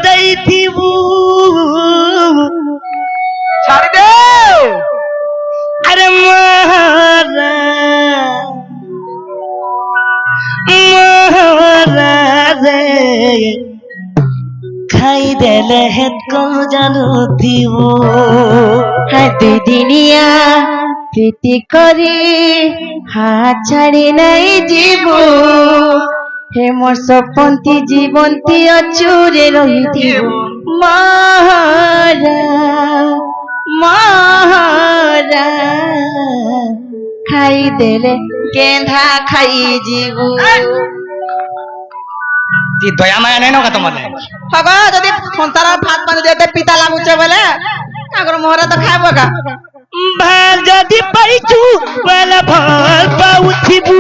ଦେଇଥିବୁ ଛାଡ଼ି ଦେ ଆରେ ମହାରା ରେ ଖାଇଦେଲେ ହେତ କଣ ଜାଣୁଥିବୁ ଦୁଇ ଦିନିଆ ପ୍ରୀତି କରି ହାତ ଛାଡ଼ି ନାଇଁ ଯିବୁ হে মোর সপন্তি জীবন্তি অচুরে রহিথিবু মহারা মহারা খাই দেলে কেন্ধা খাই ଯିବୁ ती दया माया नहीं नका तुमने হগ যদি সন্তান ভাত পানি দিতে পিতা লাগুছে বলে আগর মোহরা তো খাইব কা ভাল যদি পাইছু বলে ভাল পাউথিবু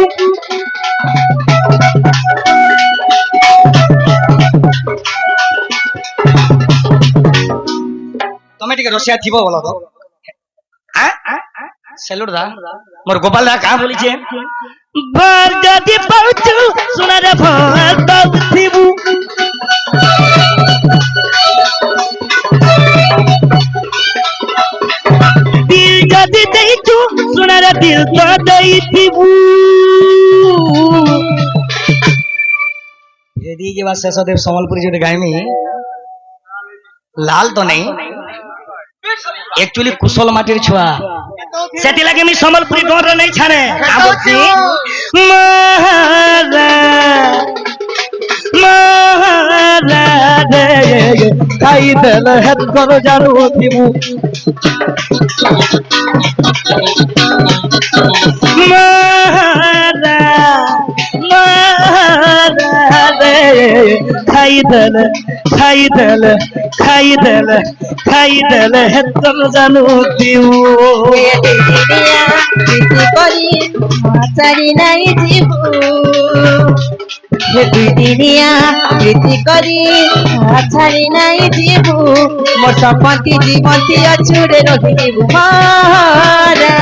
তুমি টিকে রসিয়া থিব বলো তো হ্যাঁ সেলুট দা মোর গোপাল দা কা বলিছে ভাল যদি পাউছু সোনারে ভাল পাউথিবু দিল যদি দেইছু সোনারে দিল তো দেইথিবু यदि जे बात शेषदेव समलपुरी जो गायमी लाल तो नहीं एक्चुअली कुशल माटिर छुआ सेति लागे मी समलपुरी गौर नहीं छाने का बोलती महारा महारा रे खाई देल हेत कर जानु थिबु महारा खाई देल हेत कम जानू दिउ ছাড়ি নাই ଯିବୁ দুই দিনিয়া প্রীতি করি ছাড়ি নাই ଯିବୁ মোর সপন্তি জীবন্তি অচুরে রহিথিবু মহারা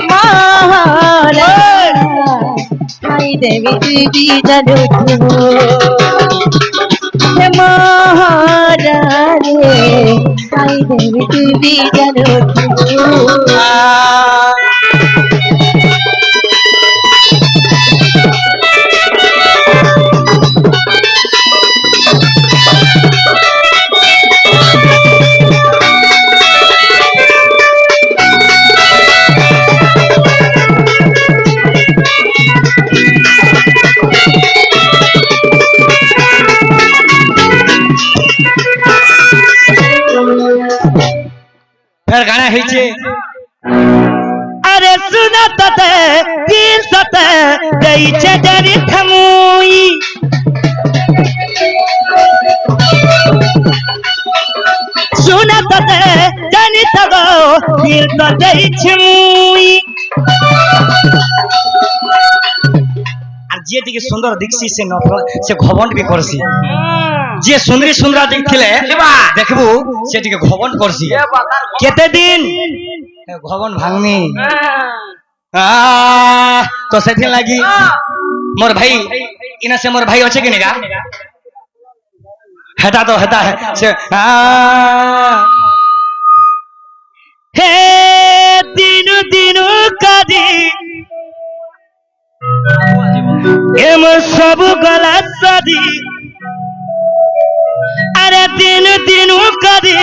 মহারা খাই দেবি তুই বি জানুথিবু মহারা রে খাই দেবি তুই বি জানুথিবু फिर गाना है अरे सुना तते दिल सते दैचे जरी थमुई सुना तते जानी तगो दिल तो दैचे मुई আর যে দিকে সুন্দর দেখছি সে নফরত সে ঘমন্ড भी করছি যে সুন্দরী সুন্দরা দেখলে দেখবু সেটিকে ঘমন্ড করছি কেতে দিন ঘমন্ড ভাঙনি তো সেদিন লাগি মোর ভাই ইনা সে মোর ভাই আছে কি নিগা হেটা তো হেটা সে হে দিনু দিনু কাদি এম সব গলা সাদি अरे दिन दिन कदी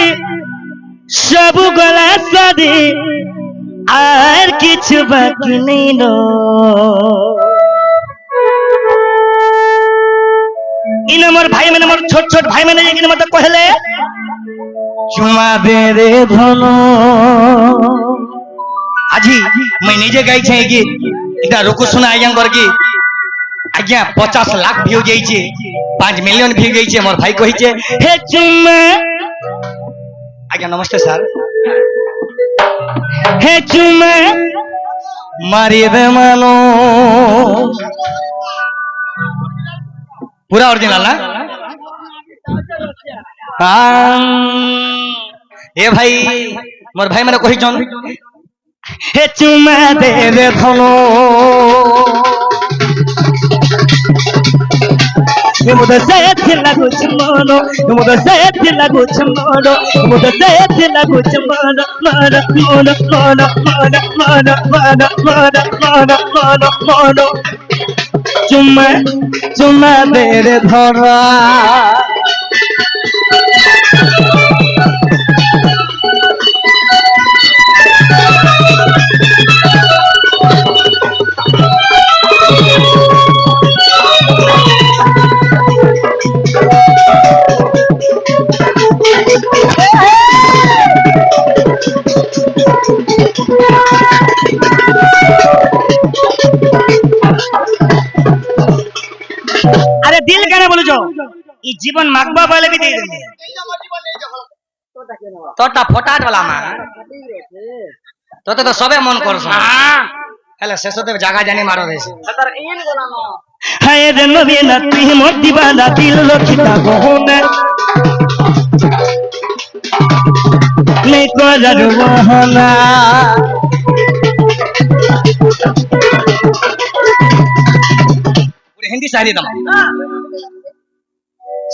सब गला सदी আর কিছু বাকি নেই নো ইন মোর ভাই মানে মোর ছোট ছোট ভাই মানে ইন মতে কইলে চুমা দে রে ধন আজি मैं নিজে গাইছে কি এটা রুকু শোনা আজ্ঞা কর কি আজ্ঞা 50 লাখ ভিউ যাইছে 5 মিলিয়ন ভিউ যাইছে মোর ভাই কইছে হে চুমা আজ্ঞা নমস্তে স্যার হে চুমা মারিবে মানো पूरा ओरिजिनल ना ए भाई मोर भाई मैंने कही जन हे चुमा दे रे धनो मुझे से लगुच मोनो मुझे से लगुच मोनो मुझे से लगुच mono mono mono mono mono mono mono mono mono mono चुम्मा चुम्मा दे रे धरा अरे दिल क्या बोलो जो ये जीवन मागबा वाले भी दे देंगे तोटा फटाट वाला मां तो सबे मन करछ हेले शेषदेव जागा जानी मारो देश हाय रे नबी नती मोर दीवाना दिल लखिता गहना नहीं को जादू बहाना हिंदी शायरी दम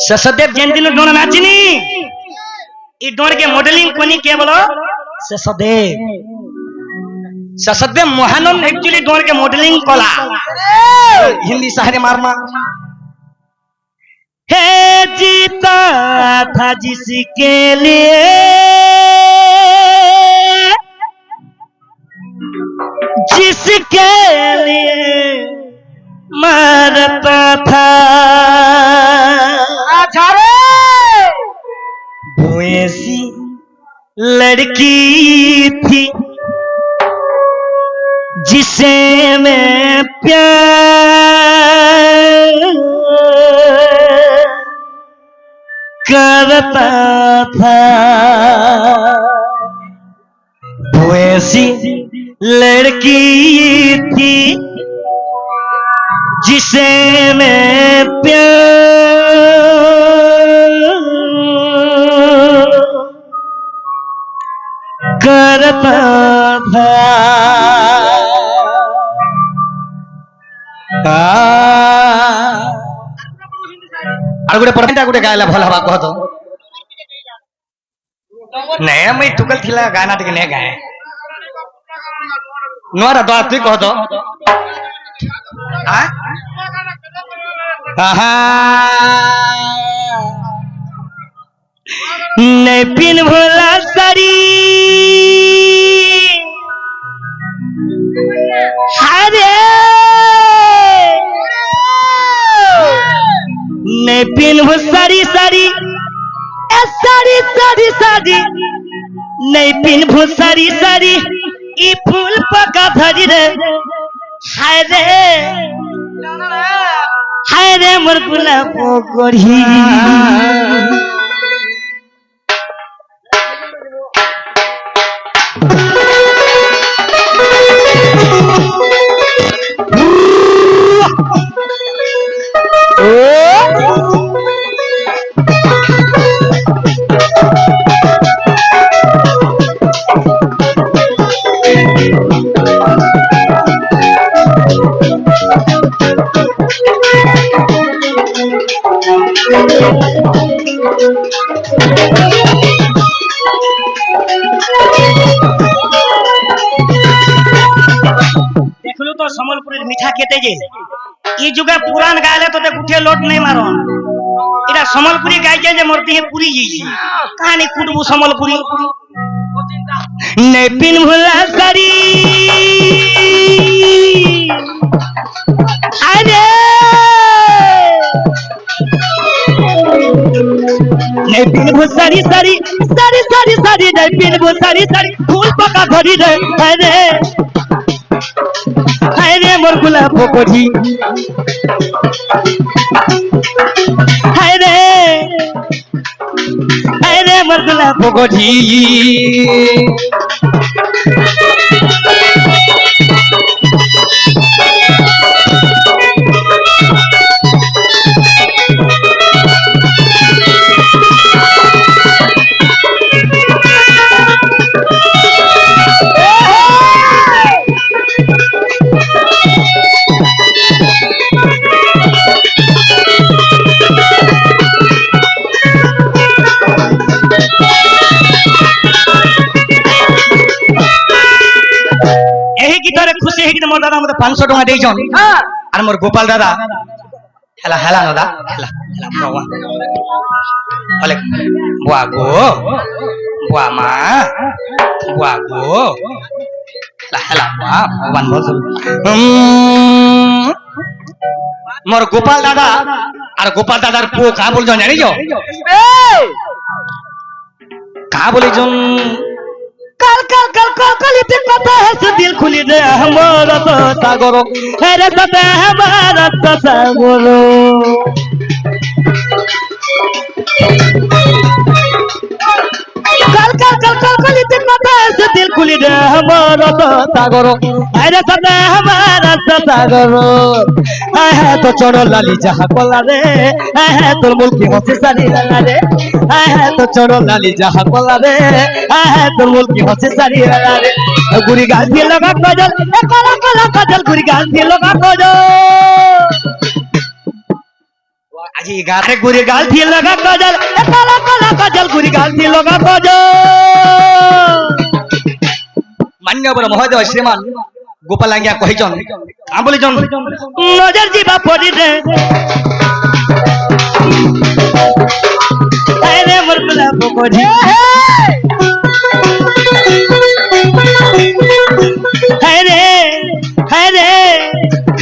शेषदेव जयंती नो डोना नाचिनी ई डोर के मॉडलिंग कोनी के बोलो शेषदेव मोहनन एक्चुअली डोर के मॉडलिंग कला हिंदी शायरी मारमा हे जीता था जिसके लिए जिसके लिए मरता था वो ऐसी लड़की थी जिसे मैं प्यार करता था वो ऐसी लड़की थी जिसे मैं प्यार करता था और गुटे परमेंटा गुटे गायला भला बा कहतो नहीं मैं टुकल थिला गाना टिके ने गाए नोरा दो तू कहतो हां आहा नहीं पिन भोला सारी हरे नहीं पिन भो सारी सारी ए सारी सारी सारी नहीं पिन भो सारी सारी ई फूल पका धरी रे हाय रे मोर गुलाब कोढ़ी देखलू तो समलपुरी मीठा केते जे ई जुगा पुरान गायले तो ते गुठे लोट नहीं मारो इरा समलपुरी गाय जे मूर्ति है पूरी जी कहानी कुटबू समलपुरी ने पिन भुला सारी अरे ने पिन भुला सारी सारी सारी सारी सारी ने पिन भुला सारी सारी फूल पका धरी रे अरे मोर गुलाब कोढ़ी अरे मोर गुलाब कोढ़ी মোর দাদা মতে 500 টাকা দেইছন আর মোর গোপাল দাদা হেলা হেলা নদা হেলা হেলা বাবা বলে বুয়া গো বুয়া মা বুয়া গো হেলা হেলা বুয়া ভগবান বল মোর গোপাল দাদা আর গোপাল দাদার পুও কা বলছ জানিছ কা বলিছন কাল কাল কাল কাল কালিতে কথা আছে দিল খুলি দে আমার তো সাগর হেরে সাথে আমার তো সাগর কাল কাল কাল কাল কালিতে কথা আছে দিল খুলি দে আমার তো সাগর হেরে সাথে আমার তো সাগর হ্যাঁ তো চড়ো লালি যাহা কলা রে হ্যাঁ তোর মুলকি হসে সারি রাঙা রে হ্যাঁ তো চড়ো লালি যাহা কলা রে হ্যাঁ তোর মুলকি হসে সারি রাঙা রে গুড়ি গাছ দিয়ে লগা কজল কলা কলা কজল গুড়ি গাছ দিয়ে লগা কজল আজি গাতে গুড়ি গাছ দিয়ে লগা কজল কলা কলা কজল গুড়ি গাছ দিয়ে লগা কজল মান্যবর মহোদয় শ্রীমান গোপাল আজ্ঞা কহিছন আ বলিছন নজর ଯିବା পড়িরে আরে মোর গোলাপ পড়ি হায়রে হায়রে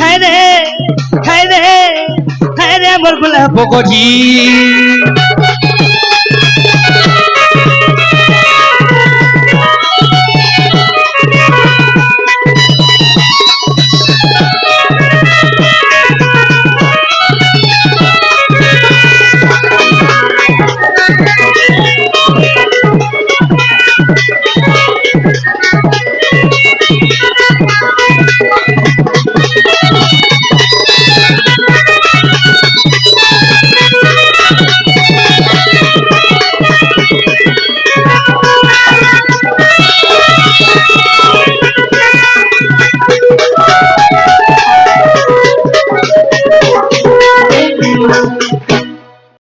হায়রে হায়রে হায়রে মোর গোলাপ পড়ি